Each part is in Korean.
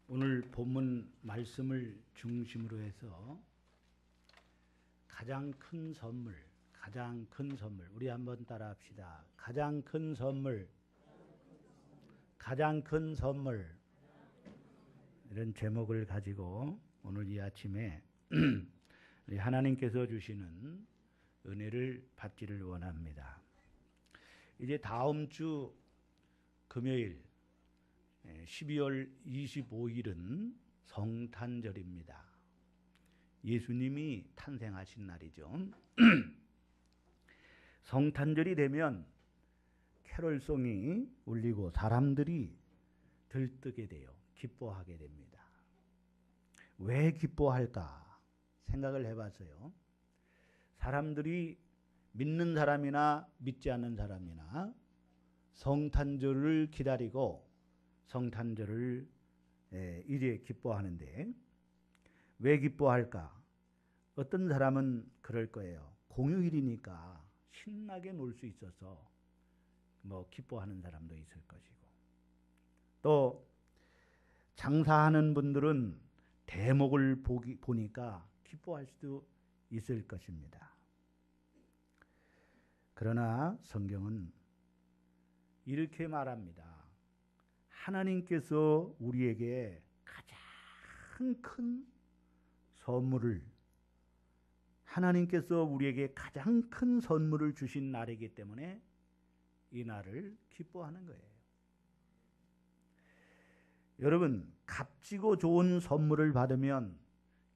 오늘 본문 말씀을 중심으로 해서 가장 큰 선물, 우리 한번 따라 합시다. 가장 큰 선물, 이런 제목을 가지고 오늘 이 아침에 하나님께서 주시는 은혜를 받기를 원합니다. 이제 다음 주 금요일 12월 25일은 성탄절입니다. 예수님이 탄생하신 날이죠. 성탄절이 되면 캐롤송이 울리고 사람들이 들뜨게 돼요. 기뻐하게 됩니다. 왜 기뻐할까 생각을 해봤어요. 사람들이 믿는 사람이나 믿지 않는 사람이나 성탄절을 기다리고 성탄절을 이제 기뻐하는데 왜 기뻐할까? 어떤 사람은 그럴 거예요. 공휴일이니까 신나게 놀 수 있어서 기뻐하는 사람도 있을 것이고, 또 장사하는 분들은 대목을 보니까 기뻐할 수도 있을 것입니다. 그러나 성경은 이렇게 말합니다. 하나님께서 우리에게 가장 큰 선물을 주신 날이기 때문에 이 날을 기뻐하는 거예요. 여러분, 값지고 좋은 선물을 받으면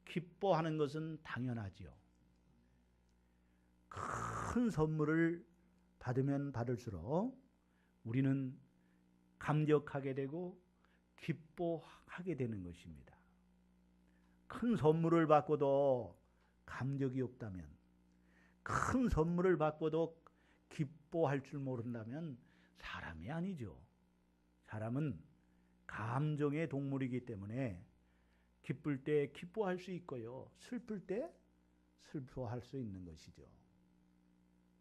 기뻐하는 것은 당연하지요. 큰 선물을 받으면 받을수록 우리는 감격하게 되고 기뻐하게 되는 것입니다. 큰 선물을 받고도 감격이 없다면, 큰 선물을 받고도 기뻐할 줄 모른다면 사람이 아니죠. 사람은 감정의 동물이기 때문에 기쁠 때 기뻐할 수 있고요, 슬플 때 슬퍼할 수 있는 것이죠.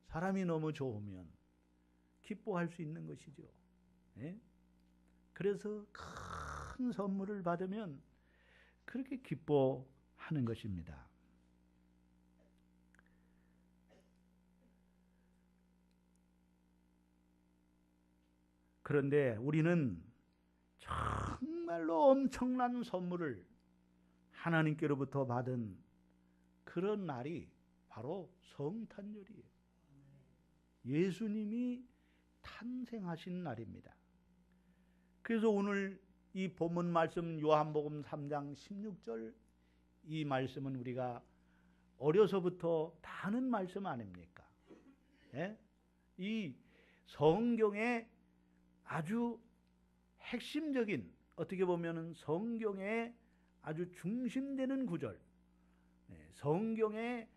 사람이 너무 좋으면 기뻐할 수 있는 것이죠. 그래서 큰 선물을 받으면 그렇게 기뻐하는 것입니다. 그런데 우리는 정말로 엄청난 선물을 하나님께로부터 받은 그런 날이 바로 성탄절이에요. 예수님이 탄생하신 날입니다. 그래서 오늘 이 본문 말씀 요한복음 3장 16절, 이 말씀은 우리가 어려서부터 다 아는 말씀 아닙니까? 이 성경의 아주 핵심적인, 어떻게 보면 성경의 아주 중심되는 구절, 성경의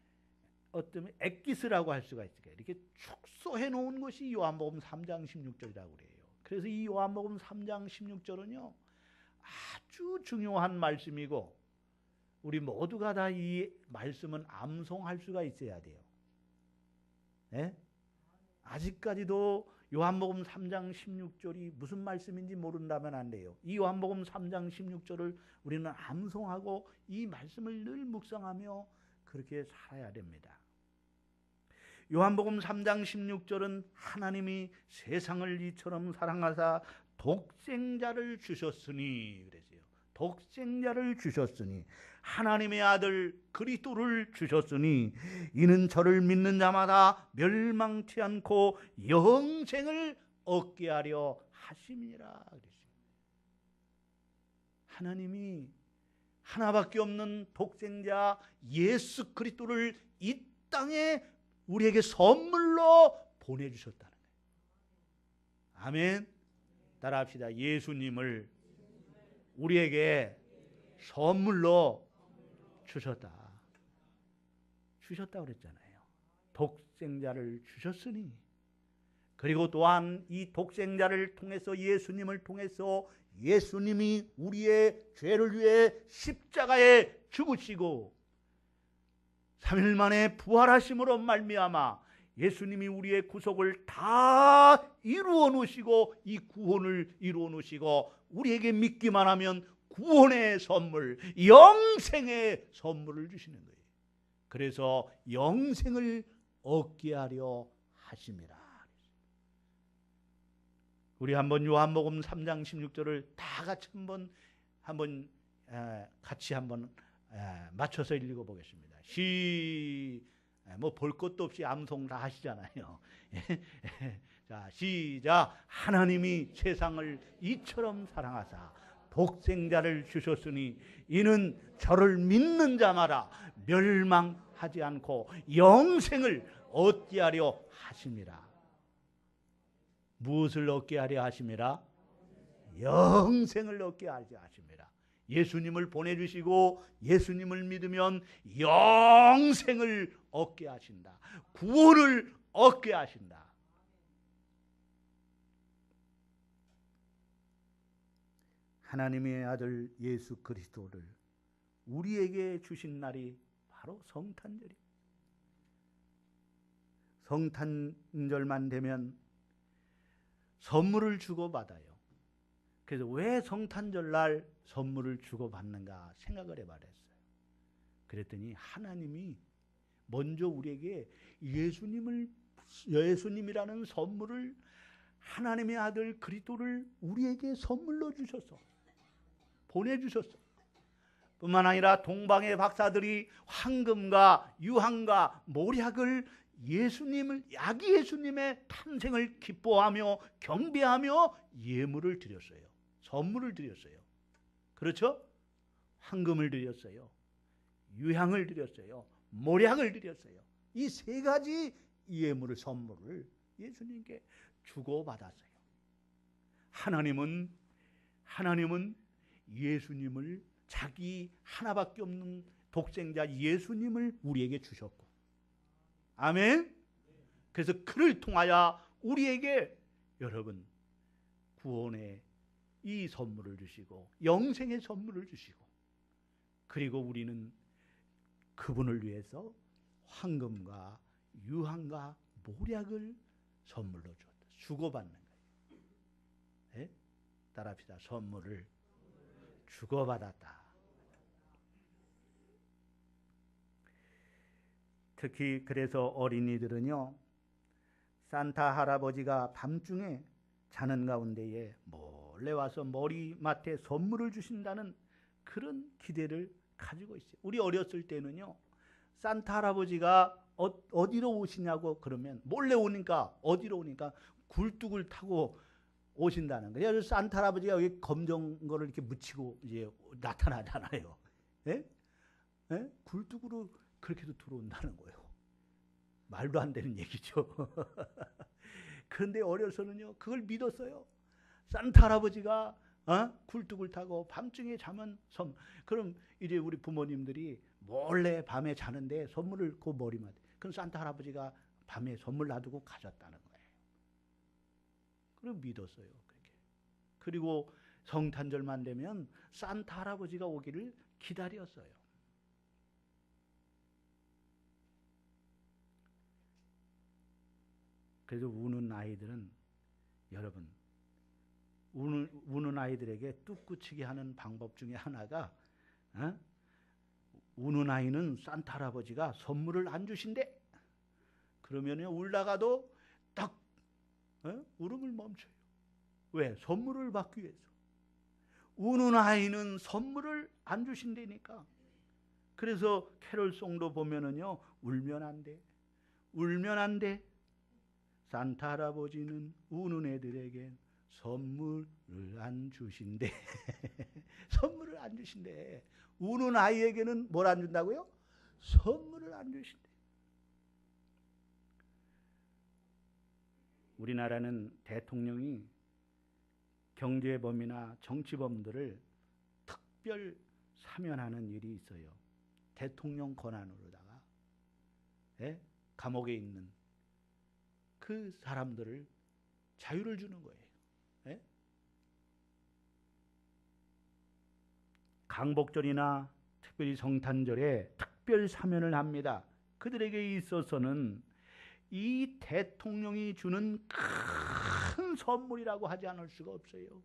어떤 엑기스라고 할 수가 있어요. 이렇게 축소해 놓은 것이 요한복음 3장 16절이라고 그래요. 그래서 이 요한복음 3장 16절은요, 아주 중요한 말씀이고 우리 모두가 다 이 말씀은 암송할 수가 있어야 돼요. 아직까지도 요한복음 3장 16절이 무슨 말씀인지 모른다면 안 돼요. 이 요한복음 3장 16절을 우리는 암송하고 이 말씀을 늘 묵상하며 그렇게 살아야 됩니다. 요한복음 3장 16절은 하나님이 세상을 이처럼 사랑하사 독생자를 주셨으니, 그랬어요. 독생자를 주셨으니, 하나님의 아들 그리스도를 주셨으니 이는 저를 믿는 자마다 멸망치 않고 영생을 얻게 하려 하심이라 그랬어요. 하나님이 하나밖에 없는 독생자 예수 그리스도를 이 땅에 우리에게 선물로 보내주셨다는 거예요. 아멘. 따라합시다. 예수님을 우리에게 선물로 주셨다고 그랬잖아요. 독생자를 주셨으니, 그리고 또한 이 독생자를 통해서, 예수님을 통해서 예수님이 우리의 죄를 위해 십자가에 죽으시고 3일 만에 부활하심으로 말미암아 예수님이 우리의 구속을 다 이루어 놓으시고, 이 구원을 이루어 놓으시고 우리에게 믿기만 하면 구원의 선물, 영생의 선물을 주시는 거예요. 그래서 영생을 얻게 하려 하심이라. 우리 한번 요한복음 3장 16절을 다 같이 한번 같이 한번 맞춰서 읽어보겠습니다. 뭐 볼 것도 없이 암송 다 하시잖아요. 자, 시작. 하나님이 세상을 이처럼 사랑하사 독생자를 주셨으니 이는 저를 믿는 자마다 멸망하지 않고 영생을 얻게 하려 하심이라. 무엇을 얻게 하려 하심이라? 영생을 얻게 하려 하심이라. 예수님을 보내주시고 예수님을 믿으면 영생을 얻게 하신다. 구원을 얻게 하신다. 하나님의 아들 예수 그리스도를 우리에게 주신 날이 바로 성탄절이에요. 성탄절만 되면 선물을 주고받아요. 그래서 왜 성탄절 날 선물을 주고받는가 생각을 해봤어요. 그랬더니 하나님이 먼저 우리에게 예수님이라는 선물을, 하나님의 아들 그리스도를 우리에게 선물로 주셔서 보내주셨어. 뿐만 아니라 동방의 박사들이 황금과 유황과 모략을 아기 예수님의 탄생을 기뻐하며 경배하며 예물을 드렸어요. 선물을 드렸어요. 그렇죠? 황금을 드렸어요. 유향을 드렸어요. 모략을 드렸어요. 이 세 가지 예물을, 선물을 예수님께 주고받았어요. 하나님은 예수님을, 자기 하나밖에 없는 독생자 예수님을 우리에게 주셨고, 아멘. 그래서 그를 통하여 우리에게 여러분 구원의 이 선물을 주시고 영생의 선물을 주시고, 그리고 우리는 그분을 위해서 황금과 유황과 모략을 선물로 주고받는 거예요. 네? 따라합시다. 선물을 주고받았다. 특히 그래서 어린이들은요, 산타 할아버지가 밤중에 자는 가운데에 몰래 와서 머리맡에 선물을 주신다는 그런 기대를 가지고 있어요. 우리 어렸을 때는요, 산타 할아버지가 어디로 오시냐고 그러면 몰래 오니까, 어디로 오니까 굴뚝을 타고 오신다는 거예요. 그래서 산타 할아버지가 여기 검정 거를 이렇게 묻히고 이제 나타나잖아요. 예? 예? 굴뚝으로 그렇게도 들어온다는 거예요. 말도 안 되는 얘기죠. 그런데 어려서는요, 그걸 믿었어요. 산타 할아버지가 굴뚝을 타고 밤중에 자면 그럼 이제 우리 부모님들이 몰래 밤에 자는데 선물을 그 머리맡에, 그럼 산타 할아버지가 밤에 선물 놔두고 가셨다는 거예요. 그럼 믿었어요. 그렇게. 그리고 성탄절만 되면 산타 할아버지가 오기를 기다렸어요. 그래서 우는 아이들은, 여러분, 우는 아이들에게 뚝구치게 하는 방법 중에 하나가, 우는 아이는 산타 할아버지가 선물을 안 주신대. 그러면 울다가도 딱 울음을 멈춰요. 왜? 선물을 받기 위해서. 우는 아이는 선물을 안 주신다니까. 그래서 캐롤송도 보면은요, 울면 안 돼. 울면 안 돼. 산타 할아버지는 우는 애들에게 선물을 안 주신대. 선물을 안 주신대. 우는 아이에게는 뭘 안 준다고요? 선물을 안 주신대. 우리나라는 대통령이 경제범이나 정치범들을 특별 사면하는 일이 있어요. 대통령 권한으로다가 감옥에 있는 그 사람들을 자유를 주는 거예요. 강복절이나 특별히 성탄절에 특별 사면을 합니다. 그들에게 있어서는 이 대통령이 주는 큰 선물이라고 하지 않을 수가 없어요.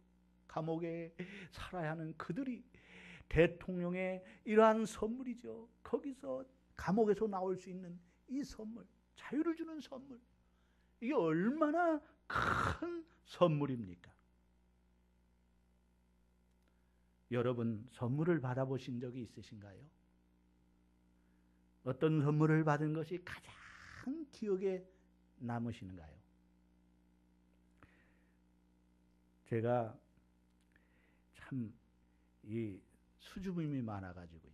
감옥에 살아야 하는 그들이 대통령의 이러한 선물이죠. 거기서 감옥에서 나올 수 있는 이 선물, 자유를 주는 선물, 이게 얼마나 큰 선물입니까? 여러분 선물을 받아보신 적이 있으신가요? 어떤 선물을 받은 것이 가장 기억에 남으시는가요? 제가 참 이 수줍음이 많아가지고요.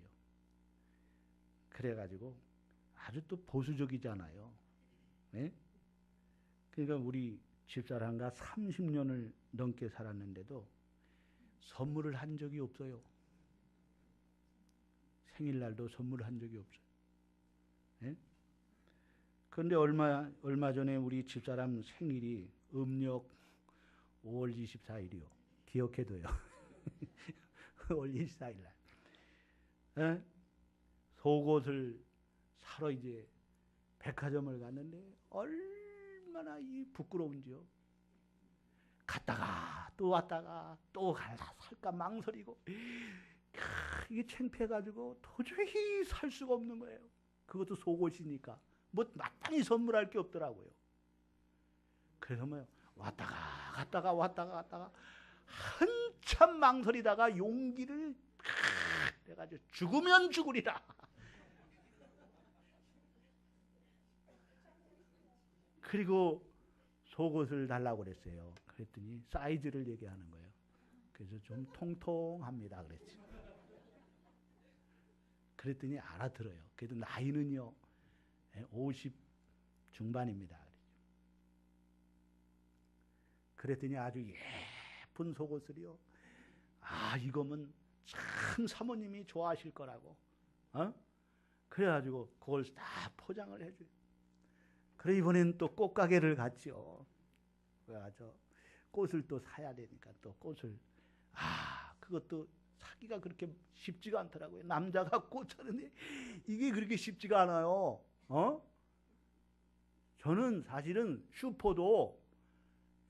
그래가지고 아주 또 보수적이잖아요. 네? 그러니까 우리 집사람과 30년을 넘게 살았는데도 선물을 한 적이 없어요. 생일날도 선물을 한 적이 없어요. 네? 그런데 얼마 전에 우리 집사람 생일이 음력 5월 24일이요. 기억해둬요. 5월 24일 날. 에? 속옷을 사러 이제 백화점을 갔는데 얼마나 이 부끄러운지요. 갔다가 또 왔다가 또 살까 망설이고 이게 창피해가지고 도저히 살 수가 없는 거예요. 그것도 속옷이니까 뭐 마땅히 선물할 게 없더라고요. 그래서 뭐 왔다가 갔다가 한참 망설이다가 용기를 해가지고 죽으면 죽으리라. 그리고 속옷을 달라고 그랬어요. 그랬더니 사이즈를 얘기하는 거예요. 그래서 좀 통통합니다 그랬지. 그랬더니 알아들어요. 그래도 나이는요 50 중반입니다. 그랬더니 아주 예쁜 속옷을요. 아 이거면 참 사모님이 좋아하실 거라고. 그래가지고 그걸 다 포장을 해줘요. 그래 이번엔 또 꽃가게를 갔죠. 그래가지고 꽃을 또 사야 되니까 또 꽃을 그것도 사기가 그렇게 쉽지가 않더라고요. 남자가 꽃 사는데 이게 그렇게 쉽지가 않아요. 저는 사실은 슈퍼도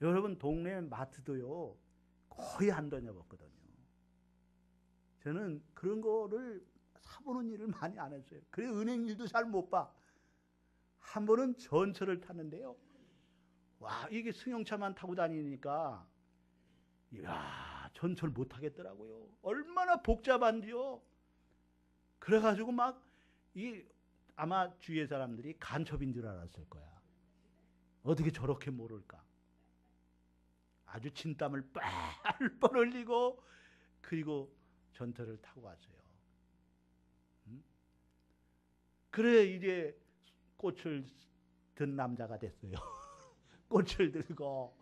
여러분 동네 마트도요 거의 안 다녀봤거든요. 저는 그런 거를 사보는 일을 많이 안 했어요. 그래 은행 일도 잘 못 봐. 한 번은 전철을 탔는데요. 와 이게 승용차만 타고 다니니까 이야 전철 못 타겠더라고요. 얼마나 복잡한지요. 그래가지고 막 아마 주위의 사람들이 간첩인 줄 알았을 거야. 어떻게 저렇게 모를까. 아주 진땀을 뻘뻘 흘리고 그리고 전철을 타고 왔어요. 그래 이제 꽃을 든 남자가 됐어요. 꽃을 들고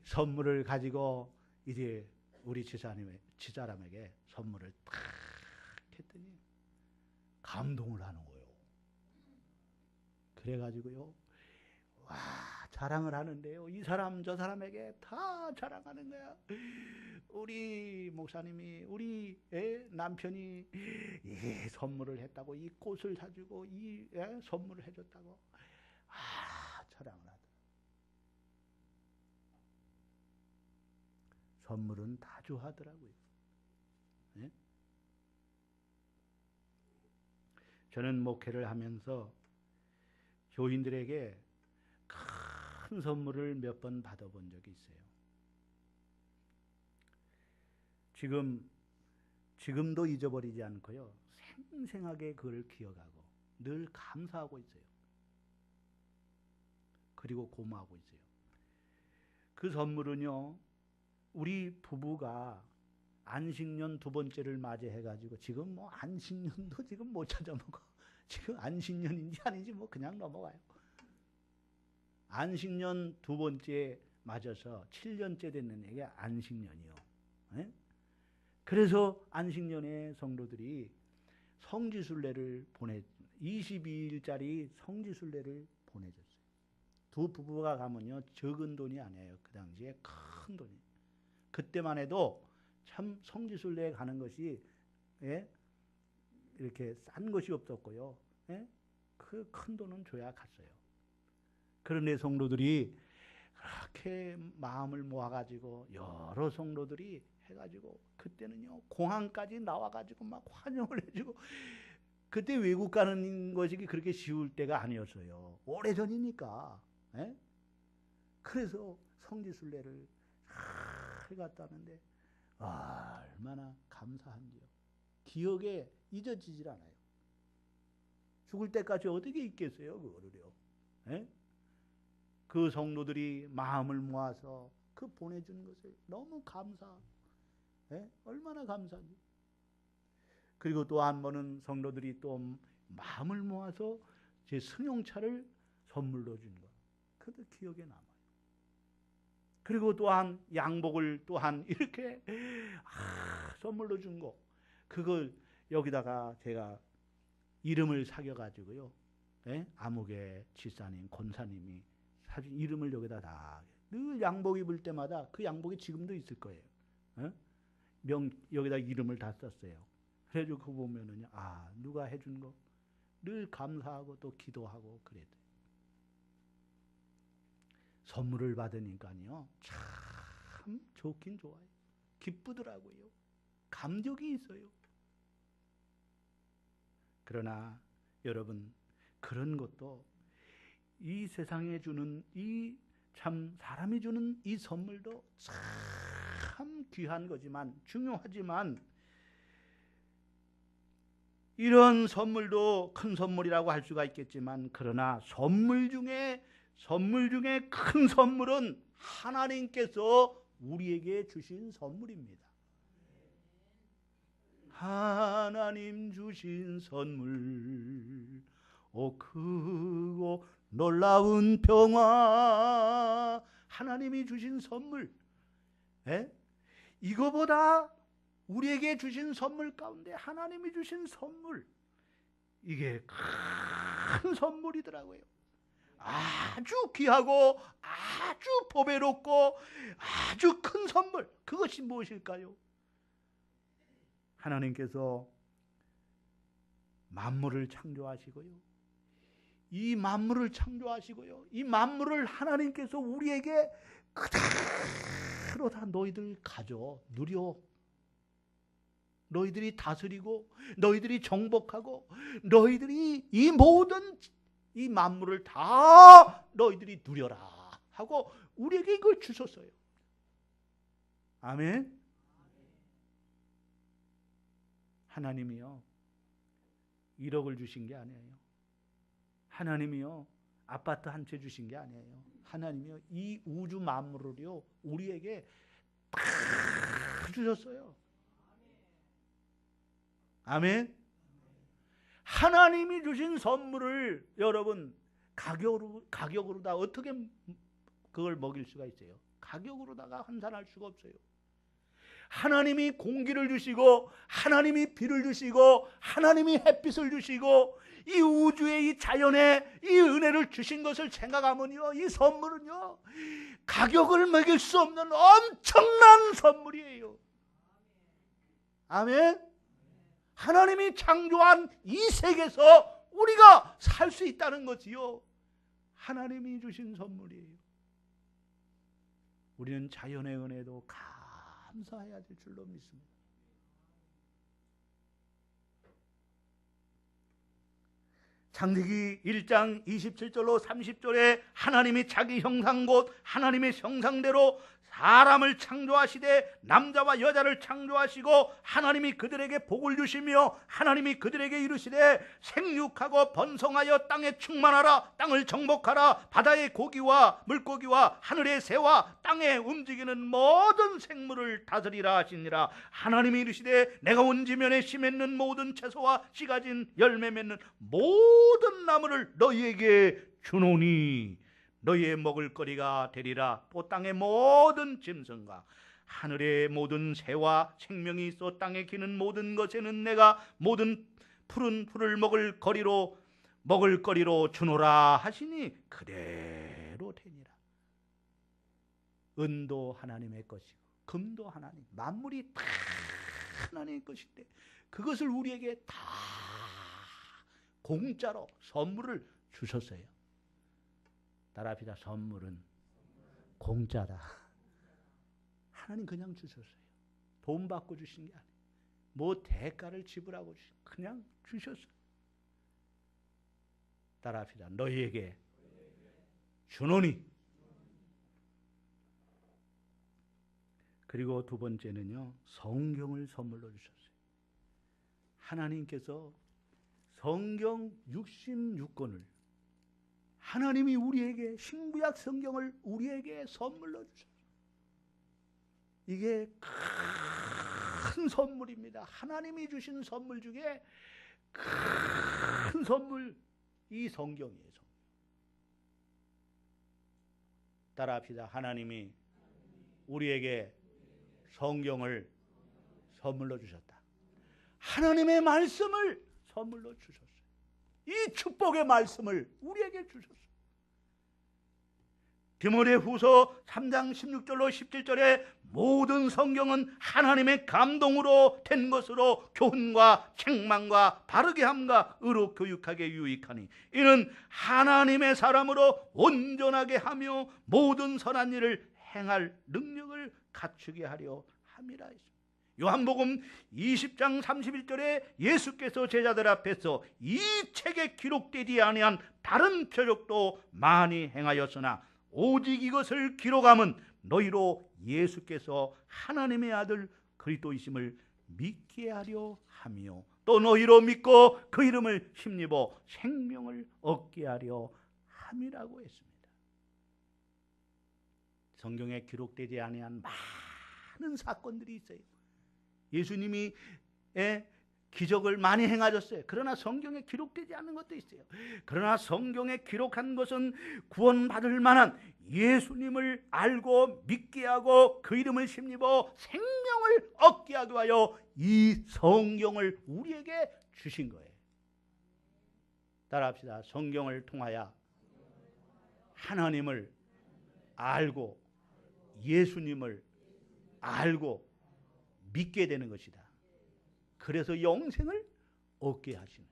선물을 가지고 이제 우리 집사람에게 선물을 탁 했더니 감동을 하는 거예요. 그래가지고요. 와 자랑을 하는데요. 이 사람 저 사람에게 다 자랑하는 거야. 우리 목사님이 우리 남편이 이 선물을 했다고 이 꽃을 사주고 이 선물을 해줬다고 자랑을 하더라. 선물은 다 좋아하더라고요. 네? 저는 목회를 하면서 교인들에게 큰 선물을 몇 번 받아본 적이 있어요. 지금도 잊어버리지 않고요. 생생하게 그걸 기억하고 늘 감사하고 있어요. 그리고 고마워하고 있어요. 그 선물은요. 우리 부부가 안식년 2번째를 맞이해가지고 지금 뭐 안식년도 지금 못 찾아먹어. 지금 안식년인지 아닌지 뭐 그냥 넘어가요. 안식년 2번째 맞아서 7년째 됐는 얘기 안식년이요. 네? 그래서 안식년에 성도들이 성지순례를 22일짜리 성지순례를 보내줬어요. 두 부부가 가면요 적은 돈이 아니에요. 그 당시에 큰 돈이. 그때만 해도 참 성지순례에 가는 것이 이렇게 싼 것이 없었고요. 그 큰 돈은 줘야 갔어요. 그런데 성도들이 그렇게 마음을 모아가지고 여러 성도들이 해가지고 그때는요 공항까지 나와가지고 막 환영을 해주고, 그때 외국 가는 것이 그렇게 쉬울 때가 아니었어요. 오래전이니까. 에? 그래서 성지순례를 잘 갔다는데 얼마나 감사한지요. 기억에 잊어지질 않아요. 죽을 때까지 어떻게 있겠어요, 그거를요. 에? 그 성도들이 마음을 모아서 그 보내준 것을 너무 얼마나 감사한지. 그리고 또 한 번은 성도들이 또 마음을 모아서 제 승용차를 선물로 준 것, 그것도 기억에 남아요. 그리고 또한 양복을 또한 이렇게 선물로 준 거, 그걸 여기다가 제가 이름을 사겨가지고요, 아무개 지사님, 권사님이 사진 이름을 여기다 다, 늘 양복 입을 때마다 그 양복이 지금도 있을 거예요. 여기다 이름을 다 썼어요. 그래가지고 그거 보면은요, 누가 해준 거 늘 감사하고 또 기도하고 그래요. 선물을 받으니까요 참 좋긴 좋아요. 기쁘더라고요. 감격이 있어요. 그러나 여러분, 그런 것도 이 세상에 주는 이 참 사람이 주는 이 선물도 참 귀한 거지만 중요하지만, 이런 선물도 큰 선물이라고 할 수가 있겠지만, 그러나 선물 중에 큰 선물은 하나님께서 우리에게 주신 선물입니다. 하나님 주신 선물, 오 크고 놀라운 평화. 하나님이 주신 선물, 이거보다 우리에게 주신 선물 가운데 하나님이 주신 선물, 이게 큰 선물이더라고요. 아주 귀하고 아주 보배롭고 아주 큰 선물, 그것이 무엇일까요? 하나님께서 만물을 창조하시고요, 이 만물을 창조하시고요, 하나님께서 우리에게 그대로 다 너희들 가져 누려, 너희들이 다스리고 너희들이 정복하고 너희들이 이 모든 이 만물을 다 너희들이 누려라 하고 우리에게 이걸 주셨어요. 아멘. 하나님이요 1억을 주신 게 아니에요. 하나님이요 아파트 한 채 주신 게 아니에요. 하나님이요 이 우주 만물을요 우리에게 다 주셨어요. 아멘. 하나님이 주신 선물을 여러분 가격으로 다 어떻게 그걸 먹일 수가 있어요? 가격으로다가 환산할 수가 없어요. 하나님이 공기를 주시고 하나님이 비를 주시고 하나님이 햇빛을 주시고 이 우주의 이 자연의 이 은혜를 주신 것을 생각하면요, 이 선물은요 가격을 매길 수 없는 엄청난 선물이에요. 아멘. 하나님이 창조한 이 세계에서 우리가 살 수 있다는 것이요, 하나님이 주신 선물이에요. 우리는 자연의 은혜도 감사해야 될 줄로 믿습니다. 창세기 1장 27절로 30절에 하나님이 자기 형상 곧 하나님의 형상대로 사람을 창조하시되 남자와 여자를 창조하시고 하나님이 그들에게 복을 주시며 하나님이 그들에게 이르시되 생육하고 번성하여 땅에 충만하라, 땅을 정복하라, 바다의 고기와 물고기와 하늘의 새와 땅에 움직이는 모든 생물을 다스리라 하시니라. 하나님이 이르시되 내가 온 지면에 씨 맺는 모든 채소와 씨 가진 열매 맺는 모든 나무를 너희에게 주노니 너희의 먹을 거리가 되리라. 또 땅의 모든 짐승과 하늘의 모든 새와 생명이 있어 땅에 기는 모든 것에는 내가 모든 푸른 풀을 먹을 거리로 주노라 하시니 그대로 되니라. 은도 하나님의 것이고 금도 하나님, 만물이 다 하나님의 것인데 그것을 우리에게 다 공짜로 선물을 주셨어요. 따라합시다. 선물은 공짜다. 하나님 그냥 주셨어요. 돈 받고 주신 게 아니에요. 뭐 대가를 지불하고 그냥 주셨어요. 따라합시다. 너희에게 주노니. 그리고 두 번째는요, 성경을 선물로 주셨어요. 하나님께서 성경 66권을 하나님이 우리에게 신구약 성경을 우리에게 선물로 주셨어요. 이게 큰 선물입니다. 하나님이 주신 선물 중에 큰 선물, 이 성경이에요. 따라합시다. 하나님이 우리에게 성경을 선물로 주셨다. 하나님의 말씀을 선물로 주셨어요. 이 축복의 말씀을 우리에게 주셨어요. 디모데후서 3장 16절로 17절에 모든 성경은 하나님의 감동으로 된 것으로 교훈과 책망과 바르게 함과 의로 교육하게 유익하니 이는 하나님의 사람으로 온전하게 하며 모든 선한 일을 행할 능력을 갖추게 하려 함이라 했습니다. 요한복음 20장 31절에 예수께서 제자들 앞에서 이 책에 기록되지 아니한 다른 표적도 많이 행하였으나 오직 이것을 기록함은 너희로 예수께서 하나님의 아들 그리스도이심을 믿게 하려 하며 또 너희로 믿고 그 이름을 힘입어 생명을 얻게 하려 함이라고 했습니다. 성경에 기록되지 아니한 많은 사건들이 있어요. 예수님이 기적을 많이 행하셨어요. 그러나 성경에 기록되지 않은 것도 있어요. 그러나 성경에 기록한 것은 구원받을 만한 예수님을 알고 믿게 하고 그 이름을 힘입어 생명을 얻게 하기 위하여 이 성경을 우리에게 주신 거예요. 따라합시다. 성경을 통하여 하나님을 알고 예수님을 알고 믿게 되는 것이다. 그래서 영생을 얻게 하시는,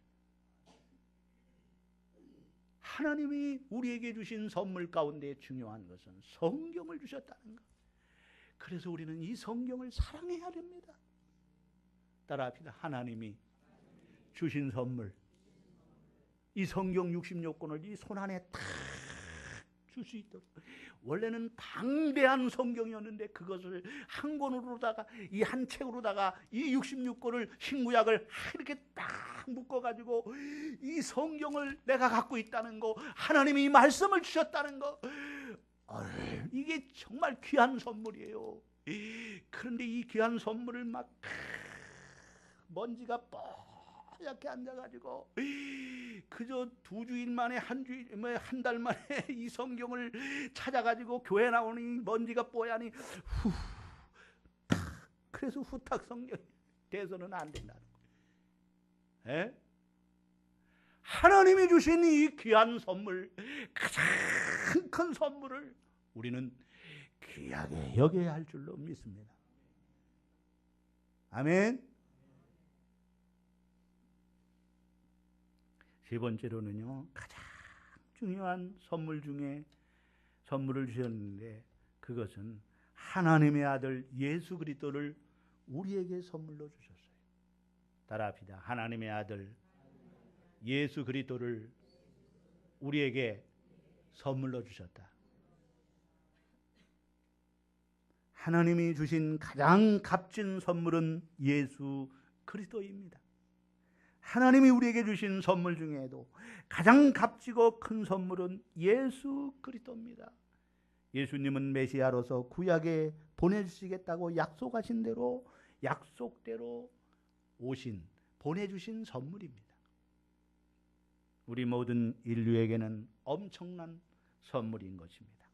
하나님이 우리에게 주신 선물 가운데 중요한 것은 성경을 주셨다는 것. 그래서 우리는 이 성경을 사랑해야 됩니다. 따라합시다. 하나님이 주신 선물, 이 성경 66권을 이 손안에 딱 줄 수 있도록. 원래는 방대한 성경이었는데 그것을 한 권으로다가 이 한 책으로다가 이 66권을 신구약을 이렇게 딱 묶어가지고 이 성경을 내가 갖고 있다는 거, 하나님이 이 말씀을 주셨다는 거, 이게 정말 귀한 선물이에요. 그런데 이 귀한 선물을 막 먼지가 뽀얗게 앉아가지고 그저 2주일 만에 한 달 만에 이 성경을 찾아가지고 교회 나오니 먼지가 뽀얗니 그래서 후딱 성경이 돼서는 안 된다는 거예요. 하나님이 주신 이 귀한 선물, 가장 큰 선물을 우리는 귀하게 여겨야 할 줄로 믿습니다. 아멘. 세 번째로는요, 가장 중요한 선물 중에 선물을 주셨는데 그것은 하나님의 아들 예수 그리스도를 우리에게 선물로 주셨어요. 따라합시다. 하나님의 아들 예수 그리스도를 우리에게 선물로 주셨다. 하나님이 주신 가장 값진 선물은 예수 그리스도입니다. 하나님이 우리에게 주신 선물 중에도 가장 값지고 큰 선물은 예수 그리스도입니다. 예수님은 메시아로서 구약에 보내주시겠다고 약속하신 대로 약속대로 보내주신 선물입니다. 우리 모든 인류에게는 엄청난 선물인 것입니다.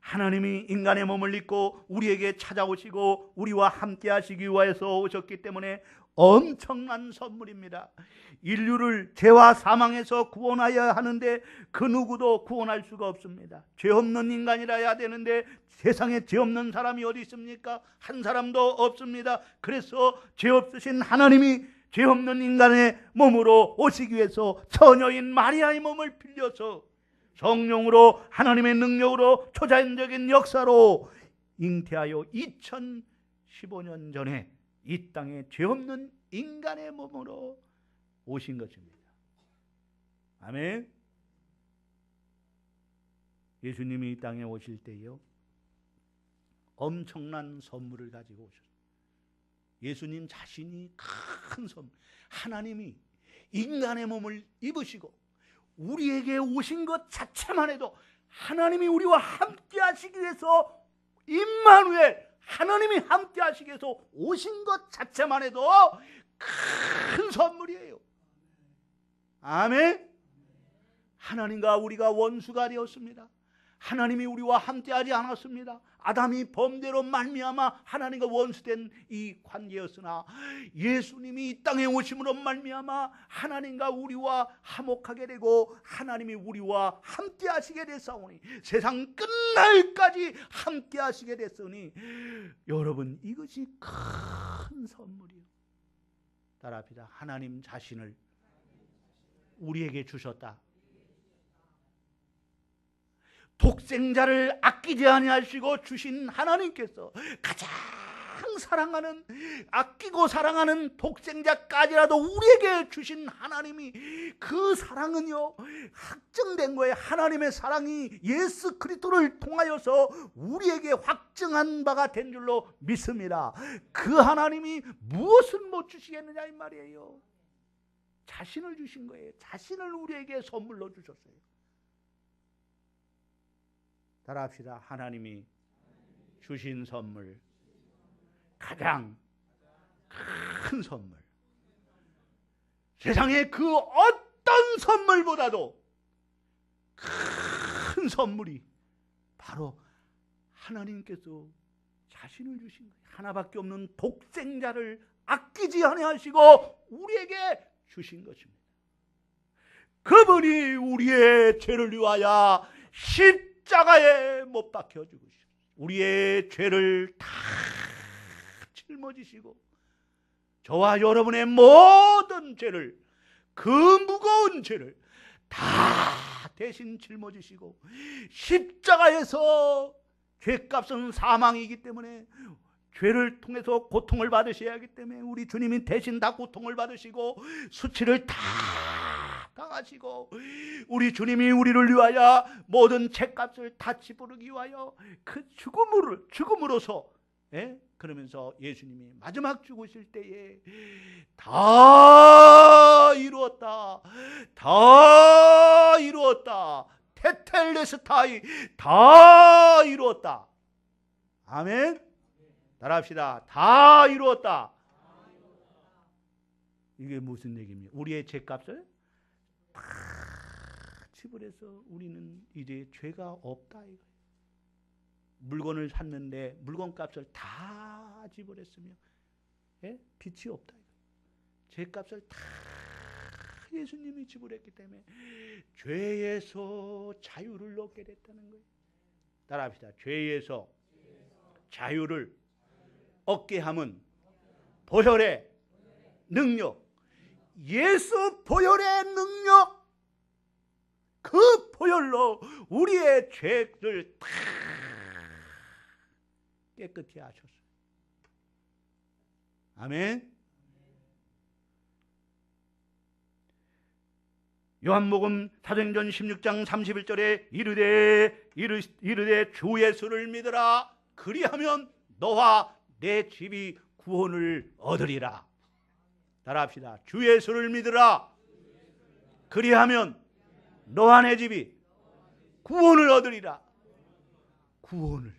하나님이 인간의 몸을 입고 우리에게 찾아오시고 우리와 함께 하시기 위해서 오셨기 때문에 엄청난 선물입니다. 인류를 죄와 사망에서 구원하여야 하는데 그 누구도 구원할 수가 없습니다. 죄 없는 인간이라야 되는데 세상에 죄 없는 사람이 어디 있습니까? 한 사람도 없습니다. 그래서 죄 없으신 하나님이 죄 없는 인간의 몸으로 오시기 위해서 처녀인 마리아의 몸을 빌려서 성령으로 하나님의 능력으로 초자연적인 역사로 잉태하여 2015년 전에 이 땅에 죄 없는 인간의 몸으로 오신 것입니다. 아멘. 예수님이 이 땅에 오실 때요, 엄청난 선물을 가지고 오셨어요. 예수님 자신이 큰 선물, 하나님이 인간의 몸을 입으시고 우리에게 오신 것 자체만 해도, 하나님이 우리와 함께 하시기 위해서, 임마누엘, 하나님이 함께 하시기 위해서 오신 것 자체만 해도 큰 선물이에요. 아멘. 하나님과 우리가 원수가 되었습니다. 하나님이 우리와 함께하지 않았습니다. 아담이 범죄로 말미암아 하나님과 원수된 이 관계였으나, 예수님이 이 땅에 오심으로 말미암아 하나님과 우리와 화목하게 되고 하나님이 우리와 함께하시게 됐사오니, 세상 끝날까지 함께하시게 됐으니, 여러분, 이것이 큰 선물이요. 따라합시다. 하나님 자신을 우리에게 주셨다. 독생자를 아끼지 아니하시고 주신 하나님께서 가장 사랑하는, 아끼고 사랑하는 독생자까지라도 우리에게 주신 하나님이, 그 사랑은요 확정된 거예요. 하나님의 사랑이 예수 그리스도를 통하여서 우리에게 확증한 바가 된 줄로 믿습니다. 그 하나님이 무엇을 못 주시겠느냐 이 말이에요. 자신을 주신 거예요. 자신을 우리에게 선물로 주셨어요. 따라합시다. 하나님이 주신 선물, 가장 큰 선물, 세상의 그 어떤 선물보다도 큰 선물이 바로 하나님께서 자신을 주신 거예요. 하나밖에 없는 독생자를 아끼지 아니하시고 우리에게 주신 것입니다. 그분이 우리의 죄를 위하여 십자가에 못 박혀 죽으시고 우리의 죄를 다 짊어지시고, 저와 여러분의 모든 죄를, 그 무거운 죄를 다 대신 짊어지시고, 십자가에서 죄값은 사망이기 때문에 죄를 통해서 고통을 받으셔야 하기 때문에 우리 주님이 대신 다 고통을 받으시고 수치를 다 당하시고, 우리 주님이 우리를 위하여 모든 죄값을 다 지불하기 위하여 그 죽음으로서, 그러면서 예수님이 마지막 죽으실 때에 다 이루었다, 다 이루었다, 테텔레스타이, 다 이루었다. 아멘. 따라합시다. 다 이루었다. 이게 무슨 얘기입니까? 우리의 죄값을 다 지불해서 우리는 이제 죄가 없다 이거예요. 물건을 샀는데 물건값을 다 지불했으며 빚이 없다 이거예요. 죄값을 다 예수님이 지불했기 때문에 죄에서 자유를 얻게 됐다는 거예요. 따라합시다. 죄에서 자유를 얻게 함은 보혈의 능력, 예수 보혈의 능력, 그 보혈로 우리의 죄를 다 깨끗이 하셨어요. 아멘. 요한복음 사도행전 16장 31절에 이르되 주 예수를 믿으라. 그리하면 너와 내 집이 구원을 얻으리라. 따라합시다. 주 예수를 믿으라. 그리하면 너와 내 집이 구원을 얻으리라. 구원을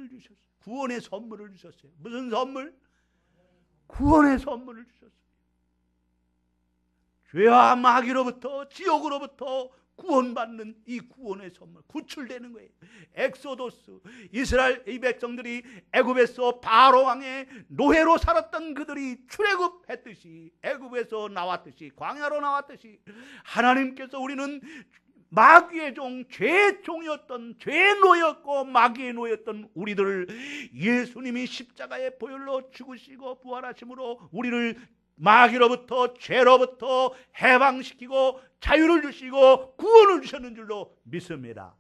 주셨어요. 구원의 선물을 주셨어요. 무슨 선물? 구원의 선물을 주셨어요. 죄와 마귀로부터, 지옥으로부터 구원받는 이 구원의 선물, 구출되는 거예요. 엑소도스, 이스라엘 이 백성들이 애굽에서 바로 왕의 노예로 살았던 그들이 출애굽했듯이, 애굽에서 나왔듯이, 광야로 나왔듯이, 하나님께서 우리는 마귀의 종, 죄의 종이었던, 죄의 노였고 마귀의 노였던 우리들을 예수님이 십자가의 보혈로 죽으시고 부활하심으로 우리를 마귀로부터 죄로부터 해방시키고 자유를 주시고 구원을 주셨는 줄로 믿습니다.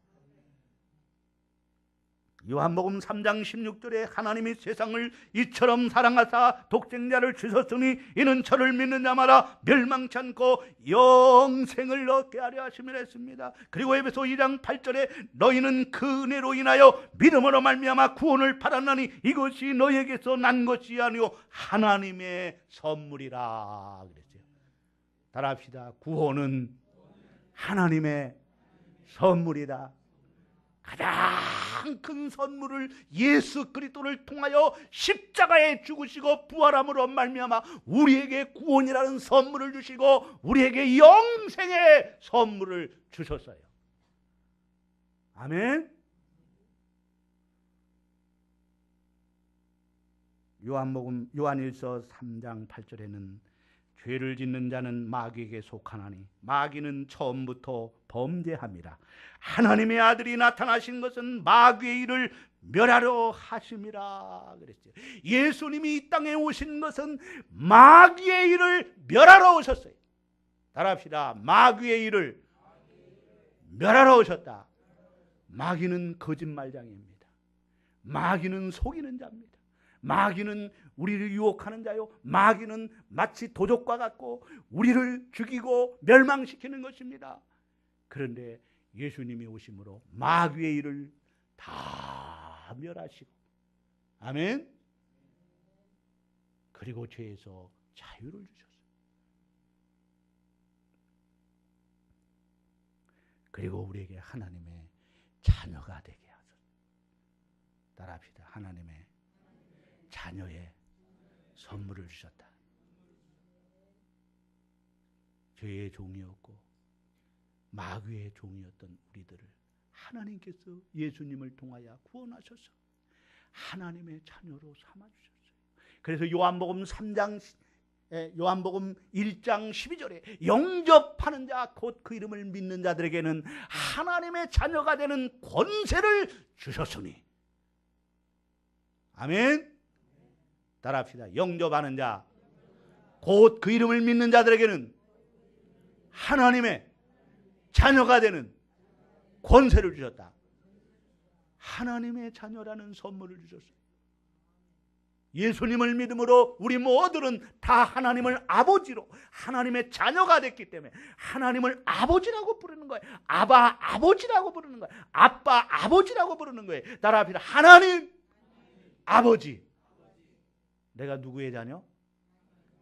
요한복음 3장 16절에 하나님이 세상을 이처럼 사랑하사 독생자를 주셨으니 이는 저를 믿는 자마다 멸망치 않고 영생을 얻게 하려 하심이라 했습니다. 그리고 에베소 2장 8절에 너희는 그 은혜로 인하여 믿음으로 말미암아 구원을 받았나니 이것이 너희에게서 난 것이 아니요 하나님의 선물이라 그랬어요. 따라합시다. 구원은 하나님의 선물이다. 가장 큰 선물을 예수 그리스도를 통하여 십자가에 죽으시고 부활함으로 말미암아 우리에게 구원이라는 선물을 주시고 우리에게 영생의 선물을 주셨어요. 아멘. 요한일서 3장 8절에는 죄를 짓는 자는 마귀에게 속하나니 마귀는 처음부터 범죄함이라. 하나님의 아들이 나타나신 것은 마귀의 일을 멸하려 하심이라 그랬죠. 예수님이 이 땅에 오신 것은 마귀의 일을 멸하러 오셨어요. 따라합시다. 마귀의 일을 멸하러 오셨다. 마귀는 거짓말장입니다. 마귀는 속이는 자입니다. 마귀는 우리를 유혹하는 자요. 마귀는 마치 도적과 같고 우리를 죽이고 멸망시키는 것입니다. 그런데 예수님이 오심으로 마귀의 일을 다 멸하시고, 아멘. 그리고 죄에서 자유를 주셨어요. 그리고 우리에게 하나님의 자녀가 되게 하소서. 따라합시다. 하나님의 자녀의 선물을 주셨다. 죄의 종이었고 마귀의 종이었던 우리들을 하나님께서 예수님을 통하여 구원하셔서 하나님의 자녀로 삼아주셨어요. 그래서 요한복음 1장 12절에 영접하는 자 곧 그 이름을 믿는 자들에게는 하나님의 자녀가 되는 권세를 주셨으니, 아멘. 따라합시다. 영접하는 자 곧 그 이름을 믿는 자들에게는 하나님의 자녀가 되는 권세를 주셨다. 하나님의 자녀라는 선물을 주셨어요. 예수님을 믿음으로 우리 모두는 다 하나님을 아버지로, 하나님의 자녀가 됐기 때문에 하나님을 아버지라고 부르는 거예요. 아바 아버지라고 부르는 거예요. 아빠 아버지라고 부르는 거예요. 따라합시다. 하나님 아버지. 내가 누구의 자녀?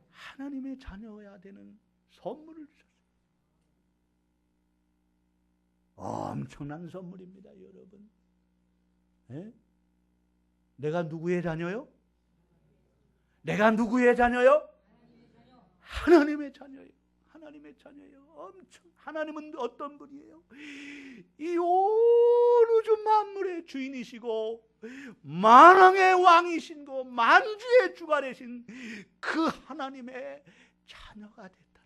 하나님의 자녀여야 되는 선물을 주셨어요. 엄청난 선물입니다, 여러분. 네? 내가 누구의 자녀요? 내가 누구의 자녀요? 하나님의 자녀예요. 하나님의 자녀예요. 하나님은 어떤 분이에요? 이 온 우주 만물의 주인이시고 만왕의 왕이신 고 만주의 주가 되신 그 하나님의 자녀가 됐다.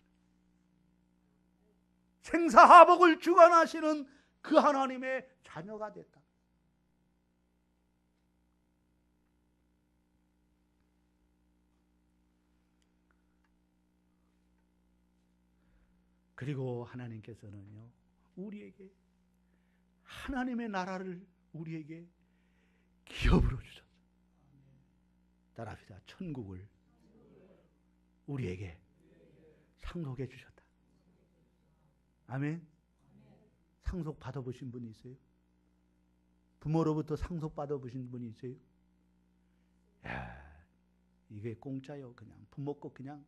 생사하복을 주관하시는 그 하나님의 자녀가 됐다. 그리고 하나님께서는요, 우리에게 하나님의 나라를 우리에게 기업으로 주셨어요. 따라합시다. 천국을 우리에게 상속해 주셨다. 아멘. 상속 받아보신 분이 있어요? 부모로부터 상속 받아보신 분이 있어요? 야, 이게 공짜요. 그냥 부모 거 그냥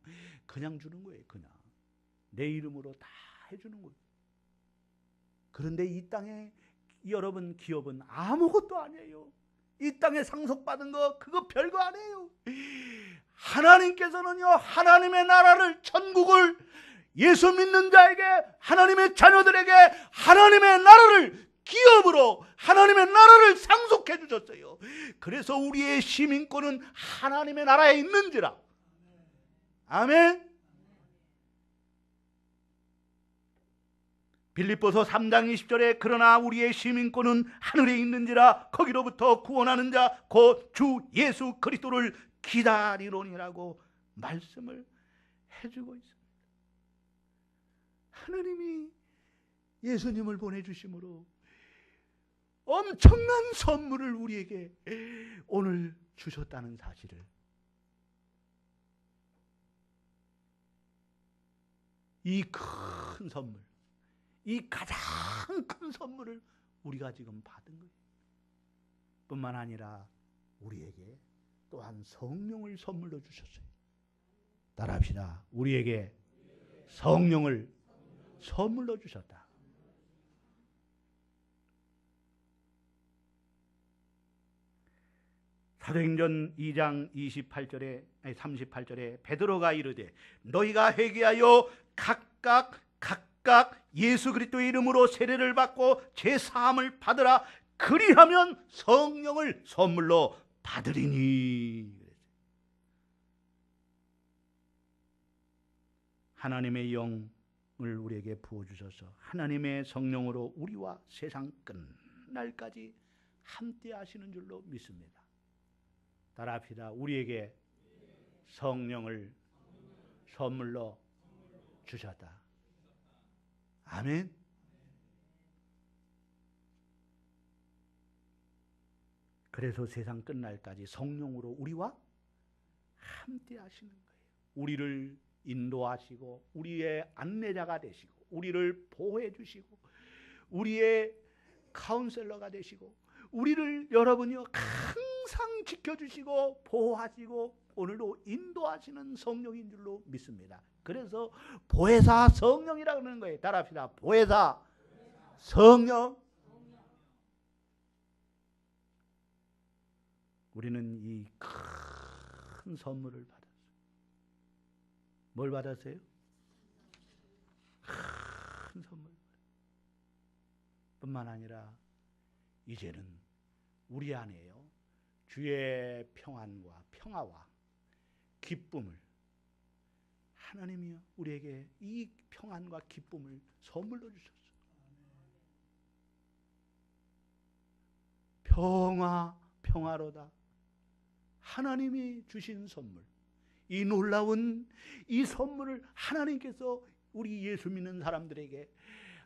주는 거예요. 그냥 내 이름으로 다 해주는 거예요. 그런데 이 땅에 여러분 기업은 아무것도 아니에요. 이 땅에 상속받은 거 그거 별거 아니에요. 하나님께서는요, 하나님의 나라를, 천국을 예수 믿는 자에게, 하나님의 자녀들에게 하나님의 나라를 기업으로, 하나님의 나라를 상속해 주셨어요. 그래서 우리의 시민권은 하나님의 나라에 있는지라. 아멘. 빌립보서 3장 20절에 그러나 우리의 시민권은 하늘에 있는지라 거기로부터 구원하는 자 곧 주 예수 그리스도를 기다리노니라고 말씀을 해주고 있습니다. 하느님이 예수님을 보내주심으로 엄청난 선물을 우리에게 오늘 주셨다는 사실을, 이 큰 선물, 이 가장 큰 선물을 우리가 지금 받은 거예요. 뿐만 아니라 우리에게 또한 성령을 선물로 주셨어요. 따라합시다. 우리에게 성령을 선물로 주셨다. 사도행전 2장 38절에 베드로가 이르되 너희가 회개하여 각각 예수 그리스도의 이름으로 세례를 받고 제 사함을 받으라. 그리하면 성령을 선물로 받으리니. 하나님의 영을 우리에게 부어주셔서 하나님의 성령으로 우리와 세상 끝날까지 함께 하시는 줄로 믿습니다. 따라합시다. 우리에게 성령을 선물로 주셨다. 아멘. 그래서 세상 끝날까지 성령으로 우리와 함께 하시는 거예요. 우리를 인도하시고 우리의 안내자가 되시고 우리를 보호해 주시고 우리의 카운셀러가 되시고 우리를 여러분이요 항상 지켜주시고 보호하시고 오늘도 인도하시는 성령인 줄로 믿습니다. 그래서 보혜사 성령이라고 하는 거예요. 따라합시다. 보혜사 성령. 우리는 이 큰 선물을 받았어요. 뭘 받았어요? 큰 선물. 뿐만 아니라 이제는 우리 안에요 주의 평안과 평화와 기쁨을, 하나님이요 우리에게 이 평안과 기쁨을 선물로 주셨어요. 평화로다. 하나님이 주신 선물, 이 놀라운 이 선물을 하나님께서 우리 예수 믿는 사람들에게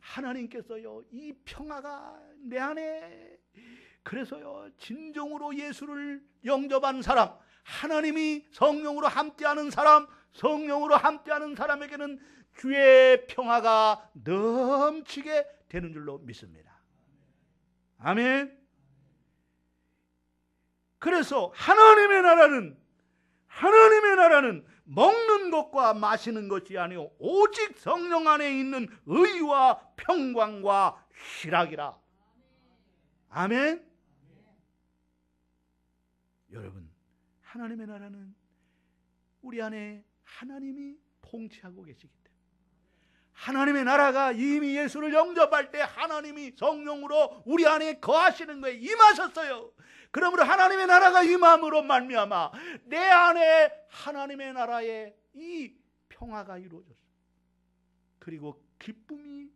하나님께서요 이 평화가 내 안에, 그래서요 진정으로 예수를 영접한 사람, 하나님이 성령으로 함께하는 사람, 성령으로 함께하는 사람에게는 주의 평화가 넘치게 되는 줄로 믿습니다. 아멘. 그래서 하나님의 나라는 먹는 것과 마시는 것이 아니오 오직 성령 안에 있는 의와 평강과 희락이라. 아멘. 여러분, 하나님의 나라는 우리 안에 하나님이 통치하고 계시기 때문에, 하나님의 나라가 이미 예수를 영접할 때 하나님이 성령으로 우리 안에 거하시는 거에 임하셨어요. 그러므로 하나님의 나라가 임함으로 말미암아 내 안에 하나님의 나라의 이 평화가 이루어졌어요. 그리고 기쁨이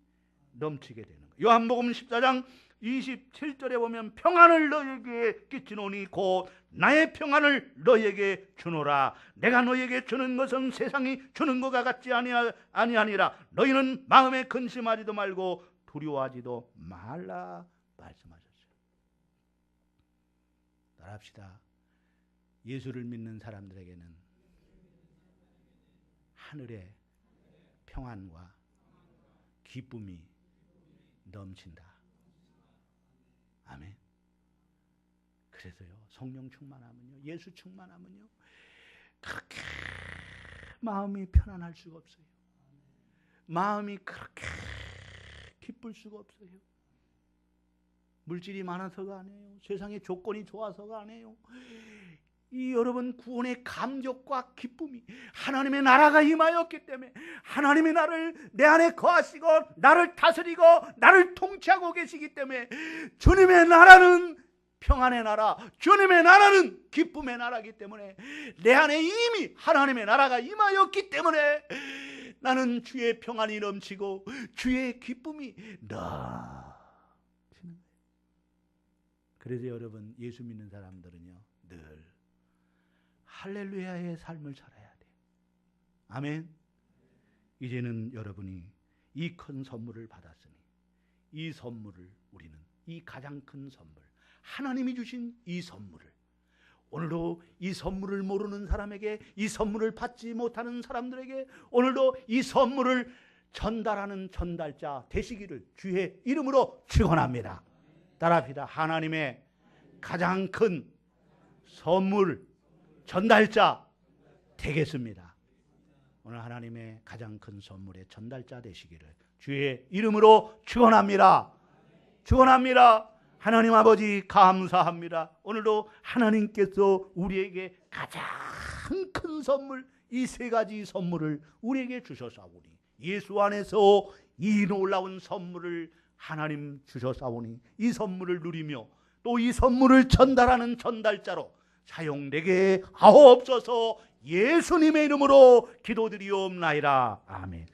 넘치게 되는 거예요. 요한복음 14장 27절에 보면 평안을 너에게 끼치노니 곧 나의 평안을 너에게 주노라. 내가 너에게 주는 것은 세상이 주는 것과 같지 아니하니라. 너희는 마음에 근심하지도 말고 두려워하지도 말라 말씀하셨어요. 따라합시다. 예수를 믿는 사람들에게는 하늘의 평안과 기쁨이 넘친다. 아멘. 그래서요 성령 충만하면요, 예수 충만하면요 그렇게 마음이 편안할 수가 없어요. 마음이 그렇게 기쁠 수가 없어요. 물질이 많아서가 아니에요. 세상의 조건이 좋아서가 아니에요. 이 여러분 구원의 감격과 기쁨이 하나님의 나라가 임하였기 때문에, 하나님의 나라를 내 안에 거하시고 나를 다스리고 나를 통치하고 계시기 때문에, 주님의 나라는 평안의 나라, 주님의 나라는 기쁨의 나라이기 때문에, 내 안에 이미 하나님의 나라가 임하였기 때문에 나는 주의 평안이 넘치고 주의 기쁨이 넘치는 거예요. 그래서 여러분 예수 믿는 사람들은요 늘 할렐루야의 삶을 살아야 돼요. 아멘. 이제는 여러분이 이 큰 선물을 받았으니 이 선물을 우리는 이 가장 큰 선물, 하나님이 주신 이 선물을 오늘도 이 선물을 모르는 사람에게, 이 선물을 받지 못하는 사람들에게 오늘도 이 선물을 전달하는 전달자 되시기를 주의 이름으로 축원합니다. 따라합시다. 하나님의 가장 큰 선물 전달자 되겠습니다. 오늘 하나님의 가장 큰 선물의 전달자 되시기를 주의 이름으로 축원합니다. 축원합니다. 하나님 아버지 감사합니다. 오늘도 하나님께서 우리에게 가장 큰 선물, 이 세 가지 선물을 우리에게 주셨사오니 예수 안에서 이 놀라운 선물을 하나님 주셨사오니 이 선물을 누리며 또 이 선물을 전달하는 전달자로 사용되게 하옵소서. 예수님의 이름으로 기도드리옵나이다. 아멘.